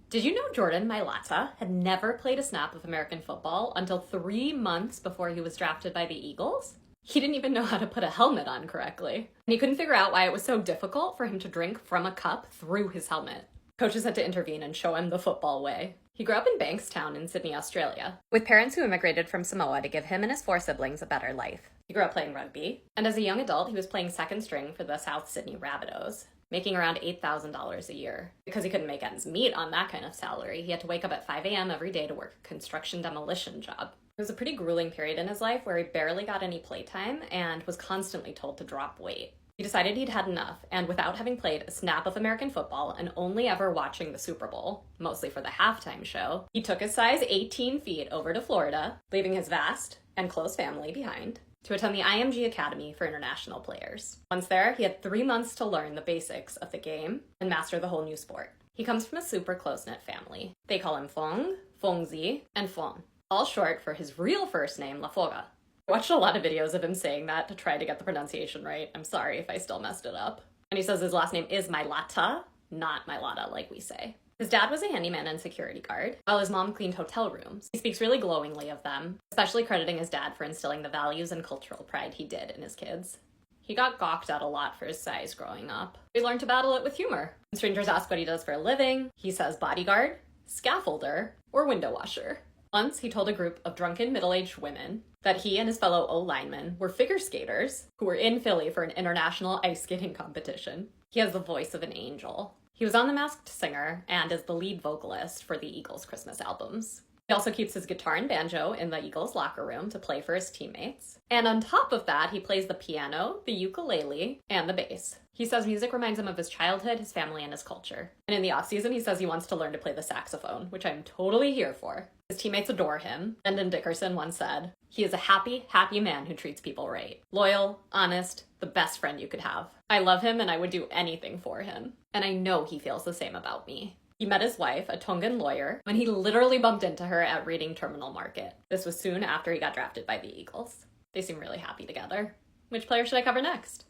Did you know Jordan Mailata had never played a snap of American football until 3 months before he was drafted by the Eagles? He didn't even know how to put a helmet on correctly. And he couldn't figure out why it was so difficult for him to drink from a cup through his helmet. Coaches had to intervene and show him the football way. He grew up in Bankstown in Sydney, Australia, with parents who immigrated from Samoa to give him and his 4 siblings a better life. He grew up playing rugby, and as a young adult, he was playing second string for the South Sydney Rabbitohs, making around $8,000 a year. Because he couldn't make ends meet on that kind of salary, he had to wake up at 5 a.m. every day to work a construction demolition job. It was a pretty grueling period in his life where he barely got any playtime and was constantly told to drop weight. He decided he'd had enough, and without having played a snap of American football and only ever watching the Super Bowl, mostly for the halftime show, he took his size 18 feet over to Florida, leaving his vast and close family behind, to attend the IMG Academy for International Players. Once there, he had 3 months to learn the basics of the game and master the whole new sport. He comes from a super close-knit family. They call him Fong, Fongzi, and Fong, all short for his real first name, Lafoga. I watched a lot of videos of him saying that to try to get the pronunciation right. I'm sorry if I still messed it up. And he says his last name is Mailata, not Mailata like we say. His dad was a handyman and security guard, while his mom cleaned hotel rooms. He speaks really glowingly of them, especially crediting his dad for instilling the values and cultural pride he did in his kids. He got gawked at a lot for his size growing up. He learned to battle it with humor. When strangers ask what he does for a living, he says bodyguard, scaffolder, or window washer. Once, he told a group of drunken middle-aged women that he and his fellow O-linemen were figure skaters who were in Philly for an international ice skating competition. He has the voice of an angel. He was on The Masked Singer and is the lead vocalist for the Eagles' Christmas albums. He also keeps his guitar and banjo in the Eagles' locker room to play for his teammates. And on top of that, he plays the piano, the ukulele, and the bass. He says music reminds him of his childhood, his family, and his culture. And in the off-season, he says he wants to learn to play the saxophone, which I'm totally here for. His teammates adore him. Brendan Dickerson once said, "He is a happy, happy man who treats people right. Loyal, honest, the best friend you could have. I love him and I would do anything for him. And I know he feels the same about me." He met his wife, a Tongan lawyer, when he literally bumped into her at Reading Terminal Market. This was soon after he got drafted by the Eagles. They seem really happy together. Which player should I cover next?